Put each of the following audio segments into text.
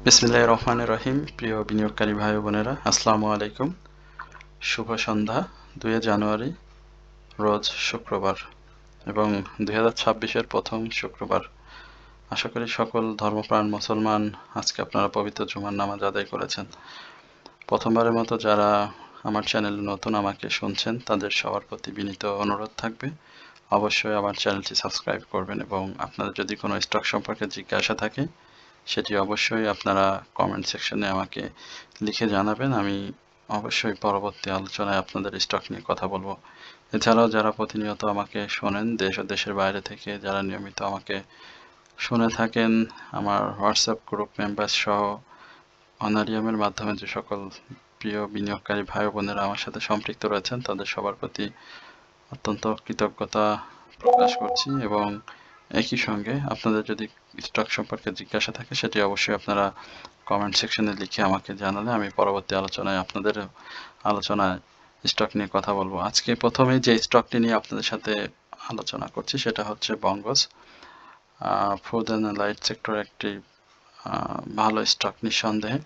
বিসমিল্লাহির রহমানির রহিম। প্রিয় বিনিয়োগকারী ভাই ও বোনেরা, আসসালামু আলাইকুম। শুভ সন্ধ্যা। 2 জানুয়ারি রোজ শুক্রবার এবং 2026-এর প্রথম শুক্রবার। আশা করি সকল ধর্মপ্রাণ মুসলমান আজকে আপনারা পবিত্র জুমার নামাজ আদায় করেছেন। প্রথমবারের মতো যারা আমার চ্যানেলে নতুন আমাকে শুনছেন তাদের সবার প্রতি বিনীত অনুরোধ থাকবে অবশ্যই আমার চ্যানেলটি সাবস্ক্রাইব করবেন এবং আপনাদের যদি কোনো স্টক সম্পর্কে জিজ্ঞাসা থাকে সেটি অবশ্যই আপনারা কমেন্ট সেকশনে আমাকে লিখে জানাবেন। আমি অবশ্যই পরবর্তী আলোচনায় আপনাদের স্টক নিয়ে কথা বলবো। এছাড়াও যারা প্রতিনিয়ত আমাকে শোনেন দেশ ও দেশের বাইরে থেকে, যারা নিয়মিত আমাকে শুনে থাকেন, আমার হোয়াটসঅ্যাপ গ্রুপ মেম্বার সহ অনারিয়ামের মাধ্যমে যে সকল প্রিয় বিনিয়োগকারী ভাই বোনেরা আমার সাথে সম্পৃক্ত রয়েছেন তাদের সবার প্রতি অত্যন্ত কৃতজ্ঞতা প্রকাশ করছি এবং একই সঙ্গে আপনাদের যদি স্টক সম্পর্কে জিজ্ঞাসা থাকে সেটি অবশ্যই আপনারা কমেন্ট সেকশনে লিখে আমাকে জানালে আমি পরবর্তী আলোচনায় আপনাদের আলোচনায় স্টক নিয়ে কথা বলবো। আজকে প্রথমে যে স্টকটি নিয়ে আপনাদের সাথে আলোচনা করছি সেটা হচ্ছে বঙ্গজ। ফুড অ্যান্ড লাইট সেক্টর একটি ভালো স্টক নিঃসন্দেহে।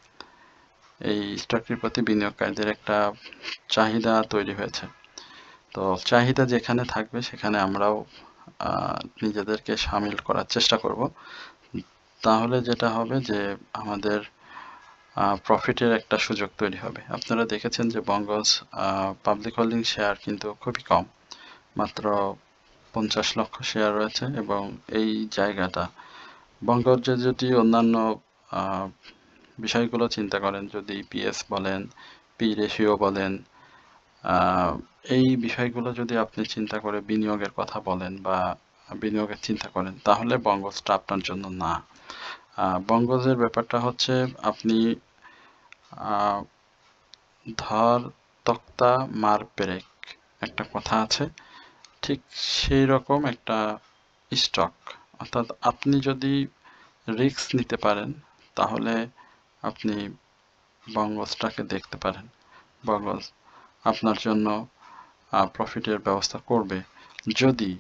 এই স্টকটির প্রতি বিনিয়োগকারীদের একটা চাহিদা তৈরি হয়েছে। তো চাহিদা যেখানে থাকবে সেখানে আমরাও নিজেদেরকে সামিল করার চেষ্টা করব। তাহলে যেটা হবে যে আমাদের প্রফিটের একটা সুযোগ তৈরি হবে। আপনারা দেখেছেন যে বঙ্গজ পাবলিক হোল্ডিং শেয়ার কিন্তু খুবই কম, মাত্র 50 লক্ষ শেয়ার রয়েছে এবং এই জায়গাটা বঙ্গজে যদি অন্যান্য বিষয়গুলো চিন্তা করেন, যদি ইপিএস বলেন, পি রেশিও বলেন, এই বিষয়গুলো যদি আপনি চিন্তা করে বিনিয়োগের কথা বলেন বা বিনিয়োগের চিন্তা করেন তাহলে বঙ্গজটা আপনার জন্য না। বঙ্গজের ব্যাপারটা হচ্ছে আপনি ধর তক্তা মার পেরেক, একটা কথা আছে, ঠিক সেই রকম একটা স্টক। অর্থাৎ আপনি যদি রিস্ক নিতে পারেন তাহলে আপনি বঙ্গজটাকে দেখতে পারেন। বঙ্গজ আপনার জন্য প্রফিটের ব্যবস্থা করবে। যদি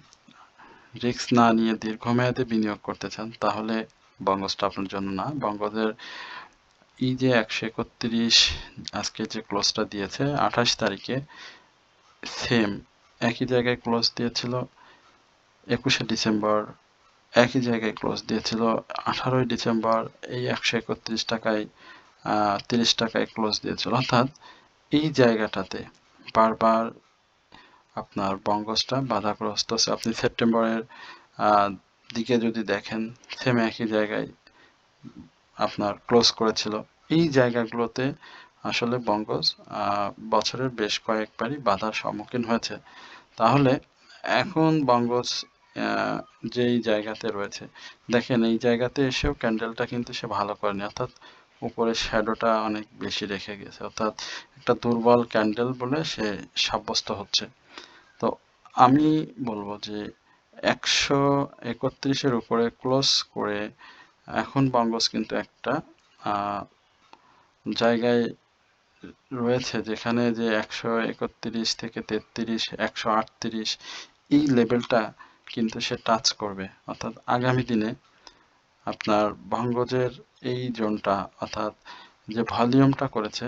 রিস্ক না নিয়ে দীর্ঘমেয়াদে বিনিয়োগ করতে চান তাহলে বঙ্গজটা আপনার জন্য না। বঙ্গজের এই যে 131 আজকে যে ক্লোজটা দিয়েছে 28 তারিখে, সেম একই জায়গায় ক্লোজ দিয়েছিল 21শে ডিসেম্বর, একই জায়গায় ক্লোজ দিয়েছিল 18ই ডিসেম্বর, এই 131 টাকায় 30 টাকায় ক্লোজ দিয়েছিল। অর্থাৎ এই জায়গাটাতে বারবার আপনার বঙ্গজটা বাধাগ্রস্ত আছে। আপনি সেপ্টেম্বরের দিকে যদি দেখেন সেম একই জায়গায় আপনার ক্লোজ করেছিল। এই জায়গাগুলোতে আসলে বঙ্গজ বছরের বেশ কয়েকবারই বাধার সম্মুখীন হয়েছে। তাহলে এখন বঙ্গজ যেই জায়গাতে রয়েছে, দেখেন এই জায়গাতে এসেও ক্যান্ডেলটা কিন্তু সে ভালো করেনি, অর্থাৎ উপরে শ্যাডোটা অনেক বেশি রেখে গেছে, অর্থাৎ একটা দুর্বল ক্যান্ডেল বলে সে সাব্যস্ত হচ্ছে। তো আমি বলবো যে 131-এর উপরে ক্লোজ করে এখন বঙ্গজ কিন্তু একটা জায়গায় রয়েছে যেখানে যে 131 থেকে 33, 138 এই লেভেলটা কিন্তু সে টাচ করবে। অর্থাৎ আগামী দিনে আপনার বঙ্গজের এই জোনটা, অর্থাৎ যে ভলিউমটা করেছে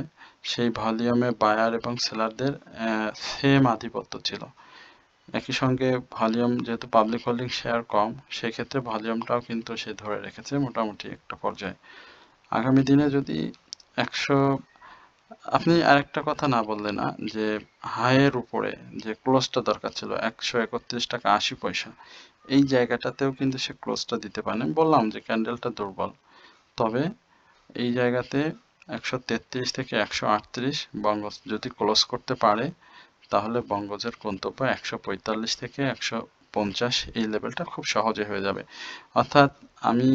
সেই ভলিউমে বায়ার এবং সেলারদের সেম আধিপত্য ছিল। একই সঙ্গে ভলিউম যেহেতু পাবলিক হোল্ডিং শেয়ার কম, সেক্ষেত্রে ভলিউমটাও কিন্তু সে ধরে রেখেছে মোটামুটি একটা পর্যায়ে। আগামী দিনে যদি 100, আপনি আরেকটা কথা না বললে না যে হাইয়ের উপরে যে ক্লোজটা দরকার ছিল 131 টাকা 80 পয়সা, এই জায়গাটাতেও কিন্তু সে ক্লোজটা দিতে পারেন। আমি বললাম যে ক্যান্ডেলটা দুর্বল, তবে এই জায়গাতে 133 থেকে 138 বঙ্গজ যদি ক্লোজ করতে পারে তাহলে বঙ্গজের গন্তব্য 145 থেকে 150 এই লেভেলটা খুব সহজে হয়ে যাবে। অর্থাৎ আমি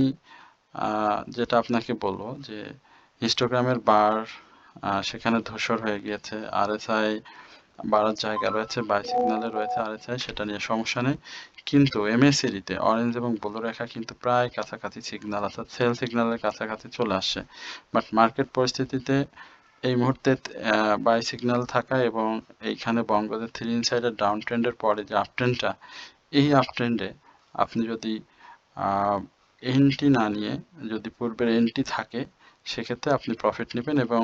যেটা আপনাকে বলবো যে হিস্টোগ্রামের বার সেখানে ধূসর হয়ে গিয়েছে, আরএসআই বাড়ার জায়গা রয়েছে, বাই সিগন্যালে রয়েছে আরএসআই, সেটা নিয়ে সমস্যা নেই। কিন্তু এমএসিডিতে অরেঞ্জ এবং ব্লু রেখা কিন্তু প্রায় কাছাকাছি সিগন্যাল, অর্থাৎ সেল সিগন্যালের কাছাকাছি চলে আসছে। বাট মার্কেট পরিস্থিতিতে এই মুহূর্তে বাই সিগন্যাল থাকা এবং এইখানে বঙ্গজের 3 ইনসাইডের ডাউন ট্রেন্ডের পরে যে আপ ট্রেন্ডটা, এই আপ ট্রেন্ডে আপনি যদি এন্ট্রি না নিয়ে, যদি পূর্বের এন্ট্রি থাকে সেক্ষেত্রে আপনি প্রফিট নেবেন। এবং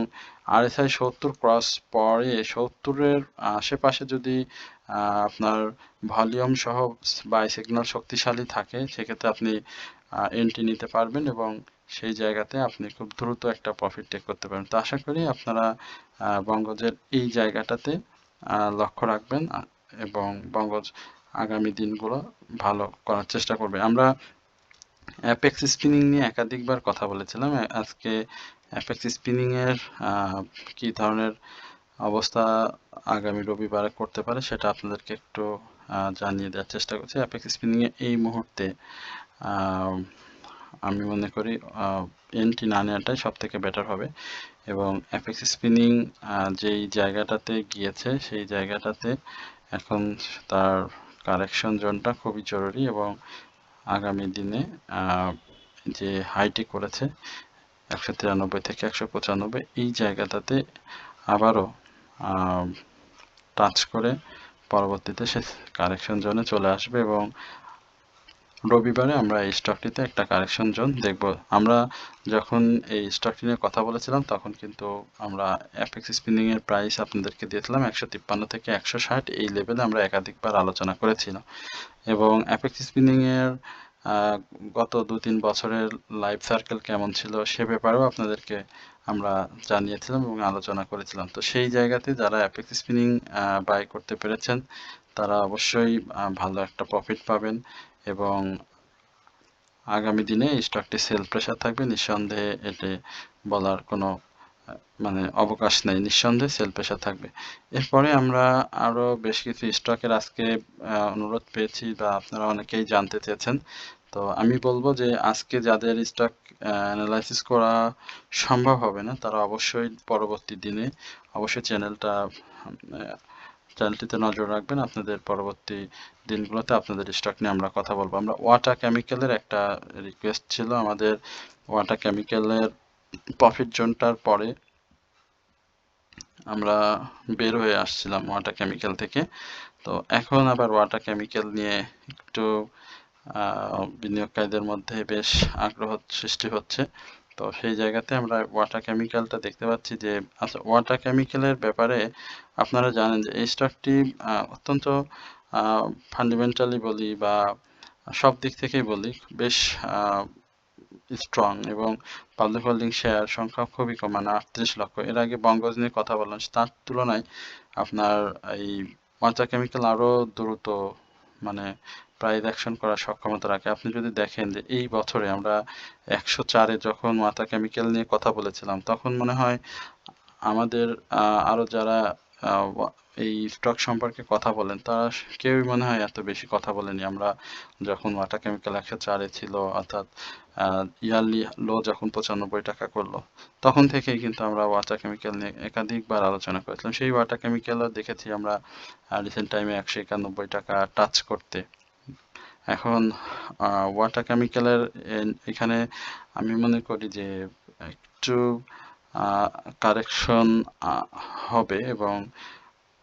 RSI 70 ক্রস পরে 70-এর আশেপাশে যদি আপনার ভলিউম সহ বাই সিগন্যাল শক্তিশালী থাকে, সেক্ষেত্রে আপনি এন্ট্রি নিতে পারবেন এবং সেই জায়গাতে আপনি খুব দ্রুত একটা প্রফিট টেক করতে পারবেন। তো আশা করি আপনারা বঙ্গজের এই জায়গাটাতে লক্ষ্য রাখবেন এবং বঙ্গজ আগামী দিনগুলো ভালো করার চেষ্টা করবে। আমরা অ্যাপেক্স স্পিনিং নিয়ে একাধিকবার কথা বলেছিলাম। আজকে অ্যাপেক্স স্পিনিং এর কি ধরনের অবস্থা আগামী রবিবারে করতে পারে সেটা আপনাদেরকে একটু জানিয়ে দেওয়ার চেষ্টা করছি। অ্যাপেক্স স্পিনিং এ এই মুহূর্তে আমি মনে করি এন্ট্রি না নেওয়াটাই সব থেকে বেটার হবে। এবং অ্যাপেক্স স্পিনিং যেই জায়গাটাতে গিয়েছে সেই জায়গাটাতে এখন তার কারেকশন জোনটা খুবই জরুরি এবং আগামী দিনে যে হাইটি করেছে 193 থেকে 195, এই জায়গাটাতে আবারও টাচ করে পরবর্তীতে সে কারেকশন জোনে চলে আসবে এবং রবিবারে আমরা এই স্টকটিতে একটা কারেকশন জোন দেখব। আমরা যখন এই স্টকটি নিয়ে কথা বলেছিলাম তখন কিন্তু আমরা অ্যাপেক্স স্পিনিং এর প্রাইস আপনাদেরকে দিয়েছিলাম 153 থেকে 160, এই লেভেলে আমরা একাধিকবার আলোচনা করেছিলাম। এবং অ্যাপেক্স স্পিনিং এর গত 2-3 বছরের লাইফ সার্কেল কেমন ছিল সে ব্যাপারেও আপনাদেরকে আমরা জানিয়েছিলাম এবং আলোচনা করেছিলাম। তো সেই জায়গাতে যারা অ্যাপেক্স স্পিনিং বাই করতে পেরেছেন তারা অবশ্যই ভালো একটা প্রফিট পাবেন এবং আগামী দিনে এই স্টকটি সেল প্রেসার থাকবে, নিঃসন্দেহে এটি বলার কোনো মানে অবকাশ নেই, নিঃসন্দেহে সেল প্রেসার থাকবে। এরপরে আমরা আরও বেশ কিছু স্টকের আজকে অনুরোধ পেয়েছি বা আপনারা অনেকেই জানতে চেয়েছেন। তো আমি বলবো যে আজকে যাদের স্টক অ্যানালাইসিস করা সম্ভব হবে না তারা অবশ্যই পরবর্তী দিনে অবশ্যই চ্যানেলটিতে নজর রাখবেন। আপনাদের পরবর্তী দিনগুলোতে আপনাদের স্টক নিয়ে আমরা কথা বলবো। আমরা ওয়াটা কেমিক্যালের একটা রিকোয়েস্ট ছিল, আমাদের ওয়াটা কেমিক্যালের প্রফিট জোনটার পরে আমরা বের হয়ে আসছিলাম ওয়াটা কেমিক্যাল থেকে। তো এখন আবার ওয়াটা কেমিক্যাল নিয়ে একটু বিনিয়োগকারীদের মধ্যে বেশ আগ্রহ সৃষ্টি হচ্ছে। তো সেই জায়গাতে আমরা ওয়াটা কেমিক্যালটা দেখতে পাচ্ছি যে আচ্ছা, ওয়াটা কেমিক্যালের ব্যাপারে আপনারা জানেন যে এই স্টকটি অত্যন্ত ফান্ডামেন্টালি বলি বা সব দিক থেকেই বলি বেশ স্ট্রং এবং পাবলিক হোল্ডিং শেয়ার সংখ্যা খুবই কম, মানে 38 লক্ষ। এর আগে বঙ্গজ নিয়ে কথা বললাম, তার তুলনায় আপনার এই ওয়াটা কেমিক্যাল আরও দ্রুত মানে প্রাইস অ্যাকশন করার সক্ষমতা রাখে। আপনি যদি দেখেন যে এই বছরে আমরা 104-এ যখন ওয়াটা কেমিক্যাল নিয়ে কথা বলেছিলাম তখন মনে হয় আমাদের আরও যারা এই স্টক সম্পর্কে কথা বলেন তারা কেউই মনে হয় এত বেশি কথা বলেনি। আমরা যখন ওয়াটা কেমিক্যাল 104-এ ছিল, অর্থাৎ ইয়ারলি লো যখন 95 টাকা করলো, তখন থেকেই কিন্তু আমরা ওয়াটা কেমিক্যাল নিয়ে একাধিকবার আলোচনা করেছিলাম। সেই ওয়াটা কেমিক্যালও দেখেছি আমরা রিসেন্ট টাইমে 191 টাকা টাচ করতে। এখন ওয়াটা কেমিক্যালের এখানে আমি মনে করি যে একটু কারেকশন হবে এবং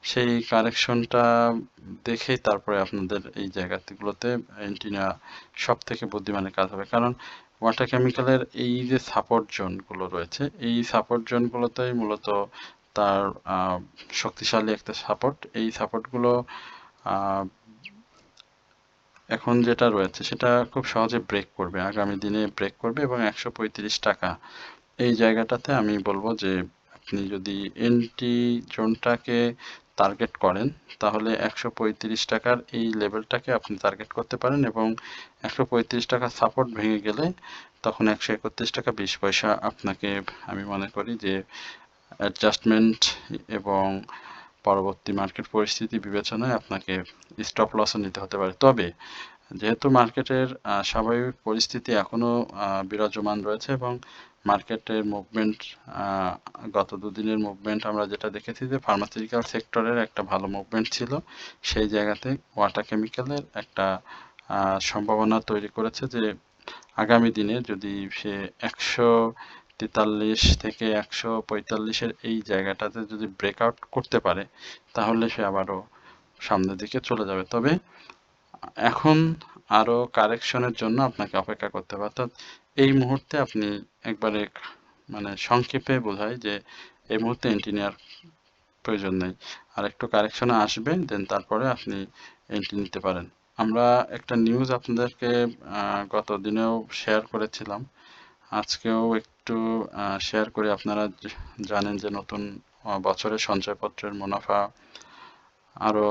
সেই কারেকশনটা দেখেই তারপরে আপনাদের এই জায়গাগুলোতে এন্ট্রি নেওয়া সব থেকে বুদ্ধিমানের কাজ হবে। কারণ ওয়াটার কেমিক্যালের এই যে সাপোর্ট জোনগুলো রয়েছে এই সাপোর্ট জোনগুলোতেই মূলত তার শক্তিশালী একটা সাপোর্ট। এই সাপোর্টগুলো এখন যেটা রয়েছে সেটা খুব সহজে ব্রেক করবে, আগামী দিনে ব্রেক করবে এবং 135 টাকা এই জায়গাটাতে আমি বলবো যে আপনি যদি এন্ট্রি জোনটাকে টার্গেট করেন তাহলে 135 টাকার এই লেভেলটাকে আপনি টার্গেট করতে পারেন এবং 135 টাকা সাপোর্ট ভেঙে গেলে তখন 131 টাকা 20 পয়সা আপনাকে আমি মনে করি যে অ্যাডজাস্টমেন্ট এবং পরবর্তী মার্কেট পরিস্থিতি বিবেচনায় আপনাকে স্টপ লসও নিতে হতে পারে। তবে যেহেতু মার্কেটের স্বাভাবিক পরিস্থিতি এখনও বিরাজমান রয়েছে এবং মার্কেটের মুভমেন্ট গত দুদিনের মুভমেন্ট আমরা যেটা দেখেছি যে ফার্মাসিউটিক্যাল সেক্টরের একটা ভালো মুভমেন্ট ছিল, সেই জায়গাতে ওয়াটা কেমিক্যালের একটা সম্ভাবনা তৈরি করেছে যে আগামী দিনে যদি সে 143 থেকে 145-এর এই জায়গাটাতে যদি ব্রেকআউট করতে পারে তাহলে সে আবারও সামনের দিকে চলে যাবে। তবে এখন আরও কারেকশনের জন্য আপনাকে অপেক্ষা করতে হবে, অর্থাৎ এই মুহূর্তে আপনি একবারে মানে সংক্ষেপে বোঝায় যে এই মুহূর্তে এন্ট্রি নেওয়ার প্রয়োজন নেই, আর একটু কারেকশনে আসবে, দেন তারপরে আপনি এন্ট্রি নিতে পারেন। আমরা একটা নিউজ আপনাদেরকে গত দিনেও শেয়ার করেছিলাম, আজকেও একটু শেয়ার করি। আপনারা জানেন যে নতুন বছরের সঞ্চয়পত্রের মুনাফা আরও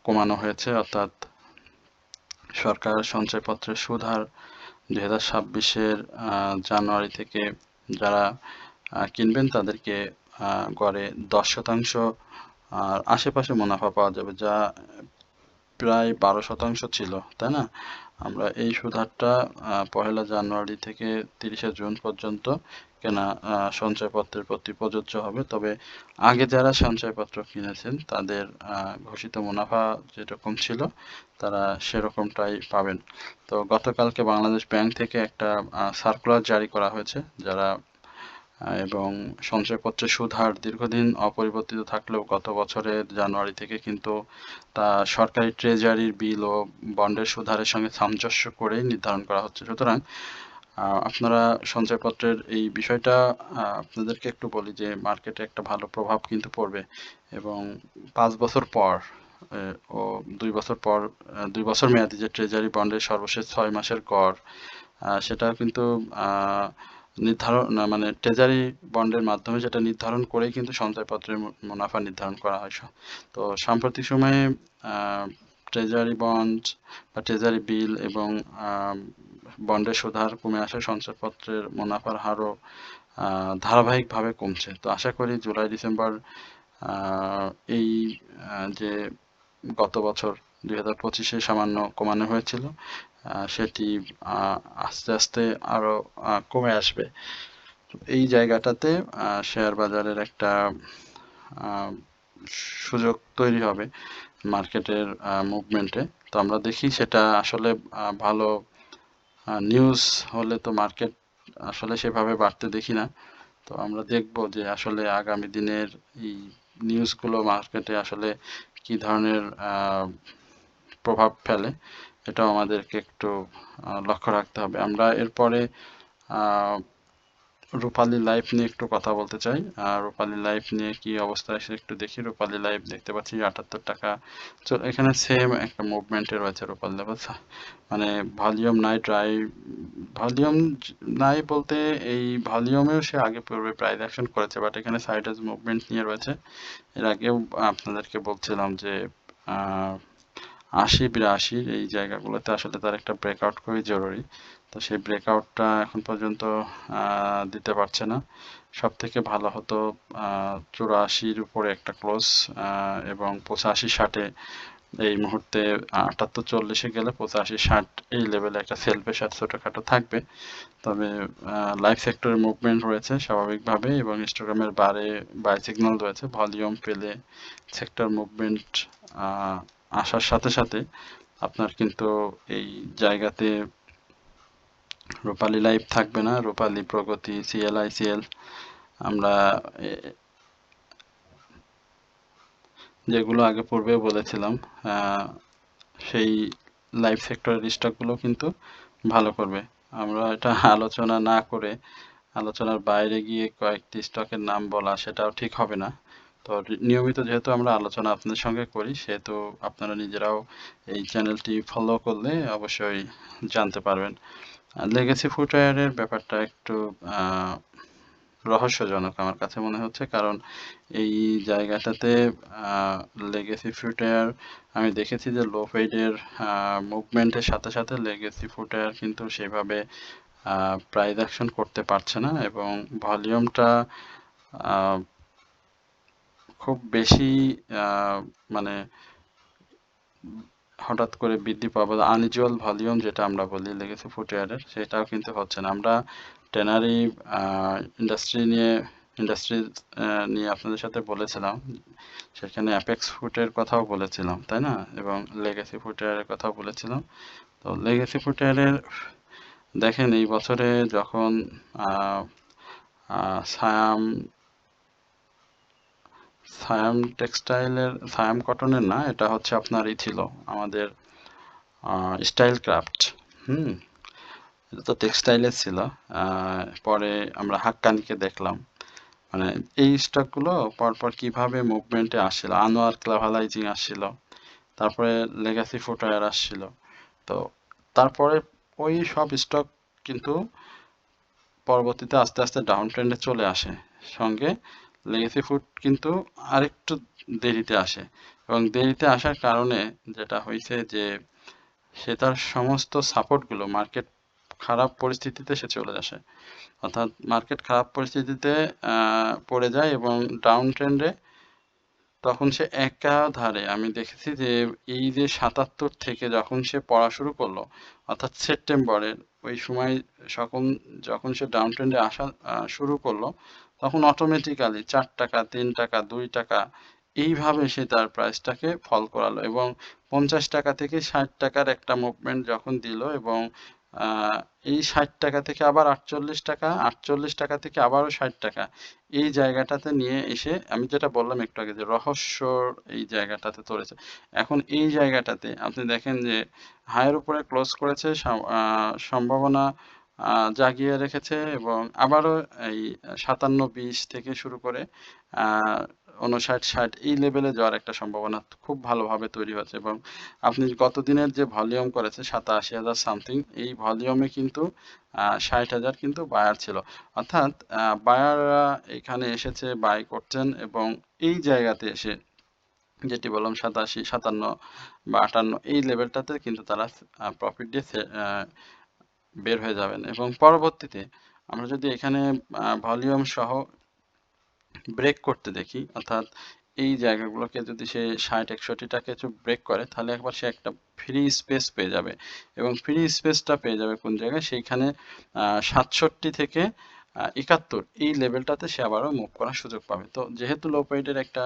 কমানো হয়েছে, অর্থাৎ সরকার সঞ্চয়পত্রের সুদ হার 2026-এর জানুয়ারি থেকে যারা কিনবেন তাদেরকে গড়ে 10% আর আশেপাশে মুনাফা পাওয়া যাবে, যা প্রায় 12% ছিল, তাই না? আমরা এই সুদ হারটা 1 জানুয়ারি থেকে 30 জুন পর্যন্ত কেনা সঞ্চয়পত্রের প্রতি প্রযোজ্য হবে। তবে আগে যারা সঞ্চয়পত্র কিনেছেন তাদের ঘোষিত মুনাফা যেরকম ছিল তারা সেরকমটাই পাবেন। তো গতকালকে বাংলাদেশ ব্যাংক থেকে একটা সার্কুলার জারি করা হয়েছে, যারা এবং সঞ্চয়পত্রের সুদ হার দীর্ঘদিন অপরিবর্তিত থাকলেও গত বছরের জানুয়ারি থেকে কিন্তু তা সরকারি ট্রেজারির বিল ও বন্ডের সুদ হারের সঙ্গে সামঞ্জস্য করেই নির্ধারণ করা হচ্ছে। সুতরাং আপনারা সঞ্চয়পত্রের এই বিষয়টা আপনাদেরকে একটু বলি যে মার্কেটে একটা ভালো প্রভাব কিন্তু পড়বে, এবং 5 বছর পর ও 2 বছর পর 2 বছর মেয়াদি যে ট্রেজারি বন্ডের সর্বশেষ 6 মাসের গড়, সেটা কিন্তু নির্ধারণ মানে ট্রেজারি বন্ডের মাধ্যমে যেটা নির্ধারণ করেই কিন্তু সঞ্চয়পত্রের মুনাফা নির্ধারণ করা হয়। তো সাম্প্রতিক সময়ে ট্রেজারি বন্ড বা ট্রেজারি বিল এবং বন্ডের সুদ হার কমে আসে, সঞ্চয়পত্রের মুনাফার হারও ধারাবাহিকভাবে কমছে। তো আশা করি জুলাই ডিসেম্বর এই যে গত বছর 2025-এ সামান্য কমানো হয়েছিল, সেটি আস্তে আস্তে আরো কমে আসবে। এই জায়গাটাতে শেয়ার বাজারের একটা সুযোগ তৈরি হবে মার্কেটের মুভমেন্টে। তো আমরা দেখি সেটা আসলে ভালো নিউজ হলে তো মার্কেট আসলে সেভাবে বাড়তে দেখি না। তো আমরা দেখব যে আসলে আগামী দিনের এই নিউজগুলো মার্কেটে আসলে কি ধরনের প্রভাব ফেলে, এটাও আমাদেরকে একটু লক্ষ্য রাখতে হবে। আমরা এরপরে রূপালী লাইফ নিয়ে একটু কথা বলতে চাই। রূপালী লাইফ নিয়ে কি অবস্থা আছে একটু দেখি। রূপালী লাইফ দেখতে পাচ্ছি 78 টাকা। এখানে সেম একটা মুভমেন্টে রয়েছে রূপালী লাইফ, মানে ভলিউম নাই, ভলিউম নাই বলতে এই ভলিউমেও সে আগে পূর্বে প্রাইস অ্যাকশন করেছে, বাট এখানে সাইডওয়েজ মুভমেন্ট নিয়ে রয়েছে। এর আগেও আপনাদেরকে বলছিলাম যে 80-82 এই জায়গাগুলোতে আসলে তার একটা ব্রেকআউট খুবই জরুরি। তো সেই ব্রেকআউটটা এখন পর্যন্ত দিতে পারছে না। সব থেকে ভালো হতো 84-র উপরে একটা ক্লোজ, এবং 85-60-এ এই মুহূর্তে 78-40-এ গেলে 85-60 এই লেভেলে একটা সেল প্রেশার ছোটখাটো থাকবে। তবে লাইফ সেক্টরের মুভমেন্ট রয়েছে স্বাভাবিকভাবে, এবং হিস্টোগ্রামের বাই সিগন্যাল রয়েছে। ভলিউম পেলে সেক্টর মুভমেন্ট আসার সাথে সাথে আপনার কিন্তু এই জায়গাতে রূপালী লাইফ থাকবে না, রূপালী প্রগতি, সিএলআইসিএল আমরা যেগুলো আগে পূর্বে বলেছিলাম সেই লাইফ সেক্টরের স্টকগুলো কিন্তু ভালো করবে। আমরা এটা আলোচনা না করে আলোচনার বাইরে গিয়ে কয়েকটি স্টকের নাম বলা সেটাও ঠিক হবে না। তো নিয়মিত যেহেতু আমরা আলোচনা আপনাদের সঙ্গে করি, সেহেতু আপনারা নিজেরাও এই চ্যানেলটি ফলো করলে অবশ্যই জানতে পারবেন। লেগেসি ফুটওয়্যারের ব্যাপারটা একটু রহস্যজনক আমার কাছে মনে হচ্ছে, কারণ এই জায়গাটাতে লেগেসি ফুটওয়্যার আমি দেখেছি যে লো ফেডের মুভমেন্টের সাথে সাথে লেগেসি ফুটওয়্যার কিন্তু সেভাবে প্রাইস অ্যাকশন করতে পারছে না, এবং ভলিউমটা খুব বেশি মানে হঠাৎ করে বৃদ্ধি পাওয়া, আনইউজুয়াল ভলিউম যেটা আমরা বলি লেগেসি ফুটওয়্যারের, সেটাও কিন্তু হচ্ছে না। আমরা টেনারি ইন্ডাস্ট্রি নিয়ে আপনাদের সাথে বলেছিলাম, সেখানে অ্যাপেক্স ফুটের কথাও বলেছিলাম, তাই না? এবং লেগেসি ফুটওয়্যারের কথাও বলেছিলাম। তো লেগেসি ফুটওয়্যারের দেখেন এই বছরে যখন সায়াম টেক্সটাইলের, সায়াম কটনের না, এটা হচ্ছে আপনার ছিল আমাদের স্টাইল ক্রাফট, এটা তো টেক্সটাইলে ছিল। পরে আমরা হাক্কানিকে দেখলাম। মানে এই স্টকগুলো পরপর কিভাবে মুভমেন্টে আসছিল। আনোয়ার গ্লোবালাইজিং আসছিল, তারপরে লেগাসি ফুটওয়্যার আসছিল। তো তারপরে ওই সব স্টক কিন্তু পরবর্তীতে আস্তে আস্তে ডাউন ট্রেন্ডে চলে আসে। সঙ্গে লেগেসি ফুড কিন্তু আরেকটু দেরিতে আসে, এবং দেরিতে আসার কারণে যেটা হয়েছে যে সে তার সমস্ত সাপোর্টগুলো মার্কেট খারাপ পরিস্থিতিতে সে চলে আসে, অর্থাৎ মার্কেট খারাপ পরিস্থিতিতে পড়ে যায় এবং ডাউন ট্রেন্ডে তখন সে একাধারে আমি দেখেছি যে এই যে ৭৭ থেকে যখন সে পড়া শুরু করলো, অর্থাৎ সেপ্টেম্বরের ওই সময় যখন সে ডাউন ট্রেন্ডে আসা শুরু করলো, তখন অটোমেটিক্যালি ৪ টাকা ৩ টাকা ২ টাকা এইভাবে সে তার প্রাইসটাকে ফল করালো, এবং ৫০ টাকা থেকে ৬০ টাকার একটা মুভমেন্ট যখন দিল, এবং এই ৬০ টাকা থেকে আবার ৪৮ টাকা, ৪৮ টাকা থেকে আবারও ৬০ টাকা, এই জায়গাটাতে নিয়ে এসে আমি যেটা বললাম একটু আগে যে রহস্যর এই জায়গাটাতে ধরেছে। এখন এই জায়গাটাতে আপনি দেখেন যে হাইয়ের উপরে ক্লোজ করেছে, সম্ভাবনা জাগিয়ে রেখেছে, এবং আবারও এই ৫৭-২০ থেকে শুরু করে ৫৯-৬০ এই লেভেলে যাওয়ার একটা সম্ভাবনা খুব ভালোভাবে তৈরি হয়েছে। এবং আপনি গত দিনের যে ভলিউম করেছে ৮৭,০০০ সামথিং, এই ভলিউমে কিন্তু ৬০,০০০ কিন্তু বায়ার ছিল, অর্থাৎ বায়াররা এখানে এসেছে, বাই করছেন, এবং এই জায়গাতে এসে যেটি বললাম ৮৭, ৫৭ বা ৫৮ এই লেভেলটাতে কিন্তু তারা প্রফিট দিয়ে বের হয়ে যাবেন। এবং পরবর্তীতে আমরা যদি এখানে ভলিউম সহ ব্রেক করতে দেখি, অর্থাৎ এই জায়গাগুলোকে যদি সে ৬০-৬১টাকে ব্রেক করে, তাহলে একবার সে একটা ফ্রি স্পেস পেয়ে যাবে, এবং ফ্রি স্পেসটা পেয়ে যাবে কোন জায়গায়, সেইখানে ৬৭ থেকে ৭১ এই লেভেলটাতে সে আবারও মুভ করার সুযোগ পাবে। তো যেহেতু লো পয়েন্টের একটা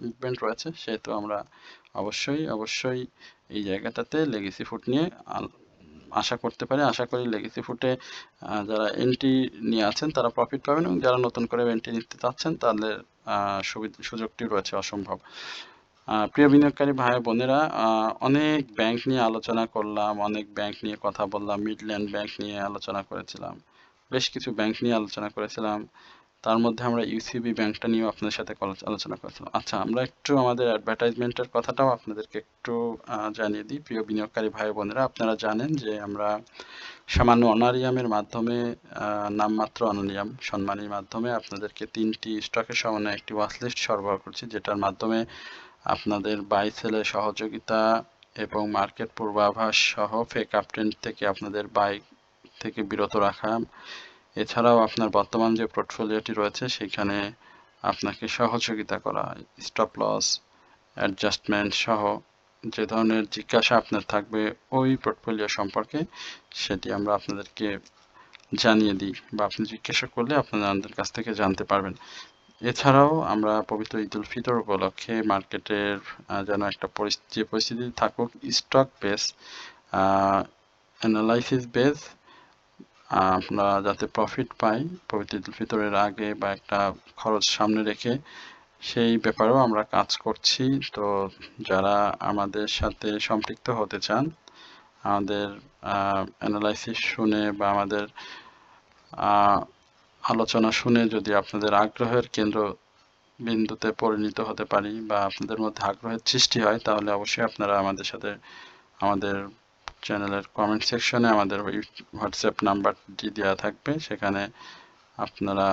মুভমেন্ট রয়েছে, সেহেতু আমরা অবশ্যই এই জায়গাটাতে লেগেসি ফুড নিয়ে আশা করতে পারি। আশা করি লেগেসি ফুডে যারা এন্ট্রি নিয়ে আছেন তারা প্রফিট পাবেন, এবং যারা নতুন করে এন্ট্রি নিতে চাচ্ছেন তাদের সুযোগটি রয়েছে অসম্ভব। প্রিয় বিনিয়োগকারী ভাই বোনেরা, অনেক ব্যাংক নিয়ে আলোচনা করলাম, অনেক ব্যাংক নিয়ে কথা বললাম, মিডল্যান্ড ব্যাংক নিয়ে আলোচনা করেছিলাম, বেশ কিছু ব্যাংক নিয়ে আলোচনা করেছিলাম, তার মধ্যে আমরা ইউসিবি ব্যাংকটা নিয়েও আপনাদের সাথে আলোচনা করেছিলাম। আচ্ছা, আমরা একটু আমাদের অ্যাডভার্টাইজমেন্টের কথাটাও আপনাদেরকে একটু জানিয়ে দিই। প্রিয় বিনিয়োগকারী ভাই বোনেরা, আপনারা জানেন যে আমরা সামান্য অনারিয়ামের মাধ্যমে, নামমাত্র অনারিয়াম সম্মানীর মাধ্যমে আপনাদেরকে ৩টি স্টকের সমন্বয়ে একটি ওয়াচলিস্ট সরবরাহ করছি, যেটার মাধ্যমে আপনাদের বাই সেলের সহযোগিতা এবং মার্কেট পূর্বাভাস সহ ফেক আপট্রেন্ড থেকে আপনাদের বাই থেকে বিরত রাখা, এছাড়াও আপনার বর্তমান যে পোর্টফোলিওটি রয়েছে সেখানে আপনাকে সহযোগিতা করা, স্টপ লস অ্যাডজাস্টমেন্ট সহ যে ধরনের জিজ্ঞাসা আপনার থাকবে ওই পোর্টফোলিও সম্পর্কে, সেটি আমরা আপনাদেরকে জানিয়ে দিই, বা আপনি জিজ্ঞাসা করলে আপনারা আমাদের কাছ থেকে জানতে পারবেন। এছাড়াও আমরা পবিত্র ঈদ উল ফিতর উপলক্ষে মার্কেটের যেন একটা যে পরিস্থিতি থাকুক, স্টক বেস অ্যানালাইসিস বেস আমরা যাতে প্রফিট পাই পবিত্র ঈদ উল ফিতরের আগে, বা একটা খরচ সামনে রেখে, সেই ব্যাপারেও আমরা কাজ করছি। তো যারা আমাদের সাথে সম্পৃক্ত হতে চান, আমাদের অ্যানালাইসিস শুনে বা আমাদের আলোচনা শুনে যদি আপনাদের আগ্রহের বিন্দুতে পরিণত হতে পারি, বা আপনাদের মধ্যে আগ্রহের সৃষ্টি হয়, তাহলে অবশ্যই আপনারা আমাদের সাথে আমাদের চ্যানেলের কমেন্ট সেকশনে আমাদের হোয়াটসঅ্যাপ নাম্বারটি দেওয়া থাকবে, সেখানে আপনারা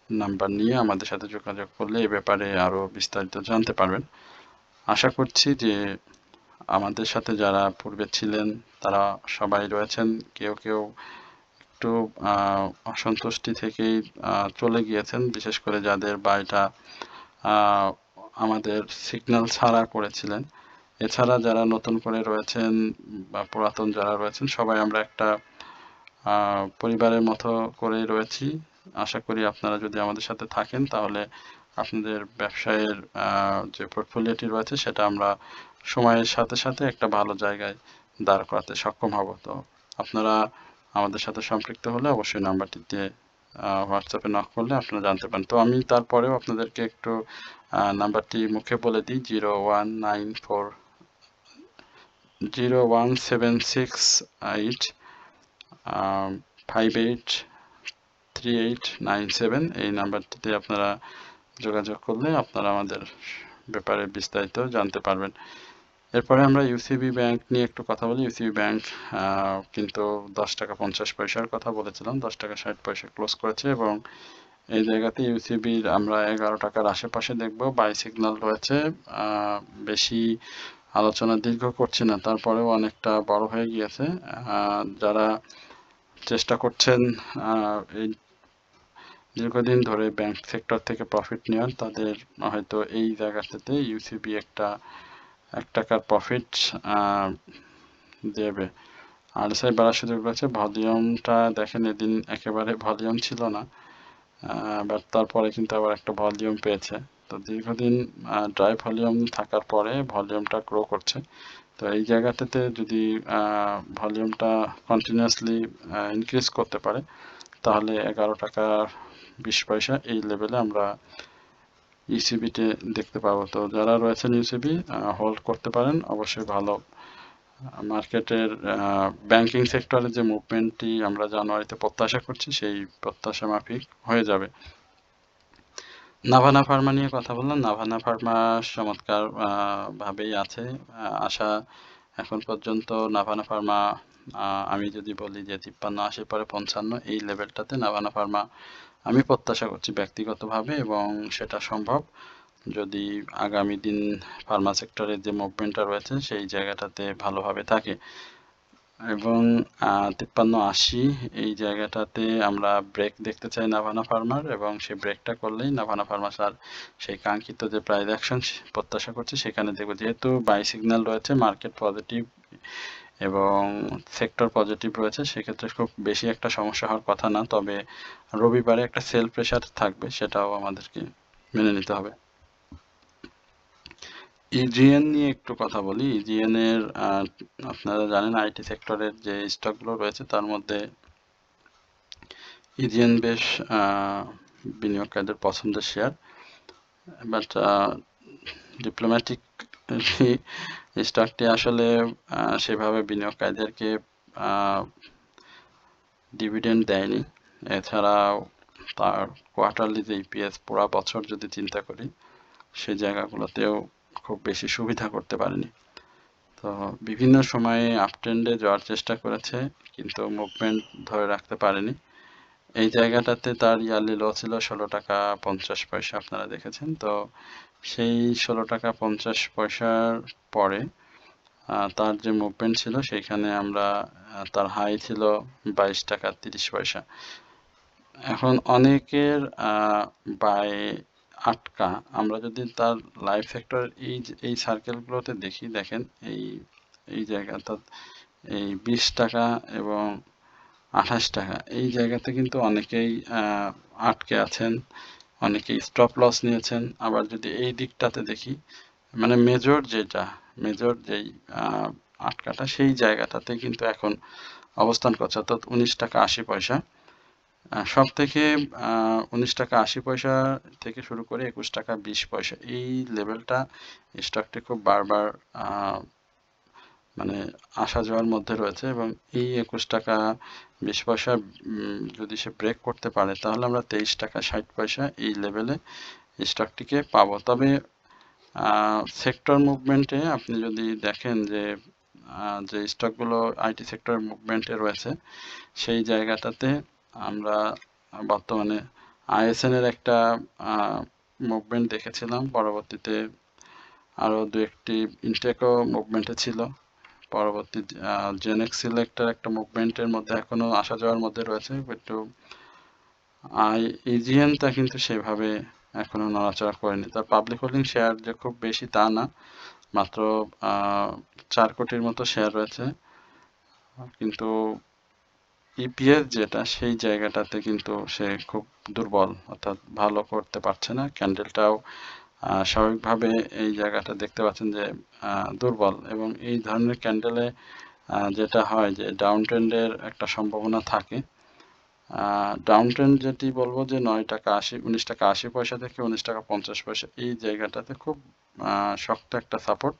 নাম্বার নিয়ে আমাদের সাথে যোগাযোগ করলে এই ব্যাপারে আরও বিস্তারিত জানতে পারবেন। আশা করছি যে আমাদের সাথে যারা পূর্বে ছিলেন তারা সবাই রয়েছেন, কেউ একটু অসন্তুষ্টি থেকেই চলে গিয়েছেন, বিশেষ করে যাদের বাড়িটা আমাদের সিগন্যাল ছাড়া করেছিলেন। এছাড়া যারা নতুন করে রয়েছেন বা পুরাতন যারা রয়েছেন, সবাই আমরা একটা পরিবারের মতো করেই রয়েছি। আশা করি আপনারা যদি আমাদের সাথে থাকেন, তাহলে আপনাদের ব্যবসায়ের যে পোর্টফোলিওটি রয়েছে সেটা আমরা সময়ের সাথে সাথে একটা ভালো জায়গায় দাঁড় করাতে সক্ষম হব। তো আপনারা আমাদের সাথে সম্পৃক্ত হলে অবশ্যই নাম্বারটিতে হোয়াটসঅ্যাপে নক করলে আপনারা জানতে পারেন। তো আমি তারপরেও আপনাদেরকে একটু নাম্বারটি মুখে বলে দিই, 0194 01768 583897 এই নাম্বারটিতে আপনারা যোগাযোগ করলে আপনারা আমাদের ব্যাপারে বিস্তারিত জানতে পারবেন। এরপরে আমরা ইউসিবি ব্যাংক নিয়ে একটু কথা বলি। ইউসিবি ব্যাংক কিন্তু 10 টাকা 50 পয়সার কথা বলেছিলাম, 10 টাকা 60 পয়সা ক্লোজ করেছে এবং এই জায়গাতে ইউসিবির আমরা 11 টাকার আশেপাশে দেখব বাই সিগন্যাল রয়েছে। বেশি আলোচনা দীর্ঘ করছি না, তারপরেও অনেকটা বড় হয়ে গিয়েছে। যারা চেষ্টা করছেন এই দীর্ঘদিন ধরে ব্যাংক সেক্টর থেকে প্রফিট নেওয়ার, তাদের হয়তো এই জায়গাটাতে ইউসিবি একটা 1 টাকার প্রফিট দেবে। আরএসআই বাড়ার সুযোগ রয়েছে। ভলিউমটা দেখেন এদিন একেবারে ভলিউম ছিল না, বাট তারপরে কিন্তু আবার একটা ভলিউম পেয়েছে। তো দীর্ঘদিন ড্রাই ভলিউম থাকার পরে ভলিউমটা গ্রো করছে। তো এই জায়গাটাতে যদি ভলিউমটা কন্টিনিউয়াসলি ইনক্রিজ করতে পারে তাহলে 11 টাকা 20 পয়সা এই লেভেলে আমরা ইউসিবিতে দেখতে পাবো। তো যারা রয়েছেন ইউসিবি হোল্ড করতে পারেন, অবশ্যই ভালো। মার্কেটের ব্যাংকিং সেক্টরের যে মুভমেন্টটি আমরা জানুয়ারিতে প্রত্যাশা করছি সেই প্রত্যাশা মাফিক হয়ে যাবে। নাভানা ফার্মা নিয়ে কথা বললাম। নাভানা ফার্মা চমৎকার ভাবেই আছে। আশা এখন পর্যন্ত নাভানা ফার্মা, আমি যদি বলি যে 53-80 পরে 55 এই লেভেলটাতে নাভানা ফার্মা আমি প্রত্যাশা করছি ব্যক্তিগতভাবে, এবং সেটা সম্ভব যদি আগামী দিন ফার্মা সেক্টরের যে মুভমেন্টটা রয়েছে সেই জায়গাটাতে ভালোভাবে থাকে। এবং 53-80 এই জায়গাটাতে আমরা ব্রেক দেখতে চাই নাভানা ফার্মার, এবং সেই ব্রেকটা করলেই নাভানা ফার্মা স্যার সেই কাঙ্ক্ষিত যে প্রাইস অ্যাকশন প্রত্যাশা করছি সেখানে দেখব। যেহেতু বাই সিগন্যাল রয়েছে, মার্কেট পজিটিভ এবং সেক্টর পজিটিভ রয়েছে, সেক্ষেত্রে খুব বেশি একটা সমস্যা হওয়ার কথা না। তবে রবিবারে একটা সেল প্রেশার থাকবে, সেটাও আমাদেরকে মেনে নিতে হবে। ইজিএন নিয়ে একটু কথা বলি। ইজিএন এর আপনারা জানেন আইটি সেক্টরের যে স্টকগুলো রয়েছে তার মধ্যে ইজিএন বেশ বিনিয়োগকারীদের পছন্দের শেয়ার, বাট ডিপ্লোম্যাটিক স্টকটি আসলে সেভাবে বিনিয়োগকারীদেরকে ডিভিডেন্ড দেয়নি। এছাড়াও তার কোয়ার্টারলি যে ইপিএস পুরা বছর যদি চিন্তা করি সেই জায়গাগুলোতেও খুব বেশি সুবিধা করতে পারেনি। তো বিভিন্ন সময়ে আপট্রেন্ডে যাওয়ার চেষ্টা করেছে কিন্তু মুভমেন্ট ধরে রাখতে পারেনি। এই জায়গাটাতে তার ইয়ারলি লো ছিল 16 টাকা 50 পয়সা, আপনারা দেখেছেন। তো সেই 16 টাকা 50 পয়সার পরে তার যে মুভমেন্ট ছিল সেইখানে আমরা তার হাই ছিল 22 টাকা 30 পয়সা। এখন অনেকের বাই আটকা, আমরা যদি তার লাইফ সেক্টর এই সার্কেলগুলোতে দেখি, দেখেন এই জায়গা অর্থাৎ এই 20 টাকা এবং 28 টাকা এই জায়গাতে কিন্তু অনেকেই আটকে আছেন, অনেকেই স্টপ লস নিয়েছেন। আবার যদি এই দিকটাতে দেখি, মানে মেজর যেই আটকাটা সেই জায়গাটাতে কিন্তু এখন অবস্থান করছে, অর্থাৎ 19 টাকা 80 পয়সা। সব থেকে 19 টাকা 80 পয়সা থেকে শুরু করে 21 টাকা 20 পয়সা এই লেভেলটা স্টকটি খুব বারবার মানে আসা যাওয়ার মধ্যে রয়েছে, এবং এই 21 টাকা 20 পয়সা যদি সে ব্রেক করতে পারে তাহলে আমরা 23 টাকা 60 পয়সা এই লেভেলে স্টকটিকে পাবো। তবে সেক্টর মুভমেন্টে আপনি যদি দেখেন যে যে স্টকগুলো আইটি সেক্টর মুভমেন্টে রয়েছে সেই জায়গাটাতে আমরা বর্তমানে আইএসএন এর একটা মুভমেন্ট দেখেছিলাম, পরবর্তীতে আরও দু একটি ইনটেকও মুভমেন্টে ছিল, পরবর্তী জেনেক্স সিলেক্টের একটা মুভমেন্টের মধ্যে এখনো আসা যাওয়ার মধ্যে রয়েছে একটু। ইজিএনটা কিন্তু সেভাবে এখনো নড়াচড়া করেনি। তার পাবলিক হোল্ডিং শেয়ার যে খুব বেশি তা না, মাত্র 4 কোটির মতো শেয়ার রয়েছে, কিন্তু ইপিএস যেটা সেই জায়গাটাতে কিন্তু সে খুব দুর্বল, অর্থাৎ ভালো করতে পারছে না। ক্যান্ডেলটাও স্বাভাবিকভাবে এই জায়গাটা দেখতে পাচ্ছেন যে দুর্বল, এবং এই ধরনের ক্যান্ডেলে যেটা হয় যে ডাউন ট্রেন্ডের একটা সম্ভাবনা থাকে। ডাউন ট্রেন্ড যেটি বলবো যে 19 টাকা 80 পয়সা থেকে 19 টাকা 50 পয়সা এই জায়গাটাতে খুব শক্ত একটা সাপোর্ট।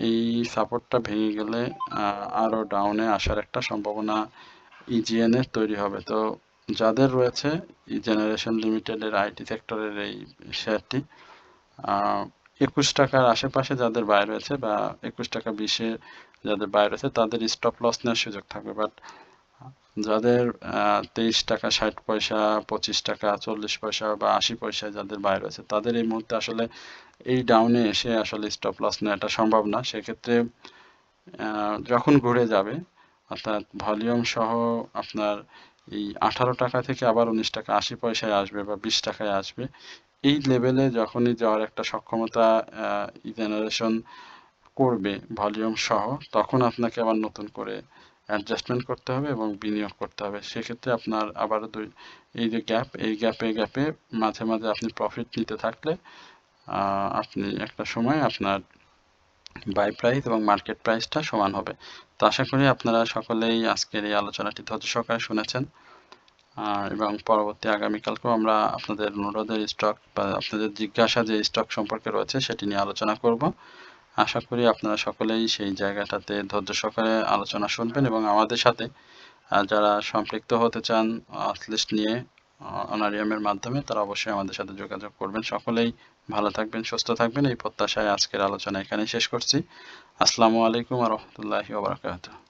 এই সাপোর্টটা ভেঙে গেলে আরও ডাউনে আসার একটা সম্ভাবনা ইজিএন এর তৈরি হবে। তো যাদের রয়েছে জেনারেশন লিমিটেডের আইটি সেক্টরের এই শেয়ারটি 21 টাকার আশেপাশে যাদের বাই রয়েছে বা 21 টাকা 20-এ যাদের বাই রয়েছে তাদের স্টপ লস নেওয়ার সুযোগ থাকবে। বাট যাদের 23 টাকা 60 পয়সা, 25 টাকা 40 পয়সা বা 80 পয়সায় যাদের বাই রয়েছে তাদের এই মুহূর্তে আসলে এই ডাউনে এসে আসলে স্টপ লস নেওয়াটা সম্ভব না। সেক্ষেত্রে যখন ঘুরে যাবে অর্থাৎ ভলিউম সহ আপনার এই 18 টাকা থেকে আবার 19 টাকা 80 পয়সায় আসবে বা 20 টাকায় আসবে, এই লেভেলে যখনই যাওয়ার একটা সক্ষমতা জেনারেশন করবে ভলিউম সহ, তখন আপনাকে আবার নতুন করে অ্যাডজাস্টমেন্ট করতে হবে এবং বিনিয়োগ করতে হবে। সেক্ষেত্রে আপনার আবার এই যে গ্যাপ, এই গ্যাপে মাঝে মাঝে আপনি প্রফিট নিতে থাকলে আপনি একটা সময় আপনার বাই প্রাইস এবং মার্কেট প্রাইসটা সমান হবে। তো আশা করি আপনারা সকলেই আজকের এই আলোচনাটি ধৈর্য সহকারে শুনেছেন এবং পরবর্তী আগামীকালকেও আমরা আপনাদের অনুরোধের স্টক বা আপনাদের জিজ্ঞাসা যে স্টক সম্পর্কে রয়েছে সেটি নিয়ে আলোচনা করব। আশা করি আপনারা সকলেই সেই জায়গাটাতে ধৈর্য সহকারে আলোচনা শুনবেন এবং আমাদের সাথে যারা সম্পৃক্ত হতে চান লিস্ট নিয়ে অনারিয়ামের মাধ্যমে তারা অবশ্যই আমাদের সাথে যোগাযোগ করবেন। সকলেই ভালো থাকবেন, সুস্থ থাকবেন এই প্রত্যাশায় আজকের আলোচনা এখানেই শেষ করছি। আসসালামু আলাইকুম ওয়া রাহমাতুল্লাহি ওয়া বারাকাতুহু।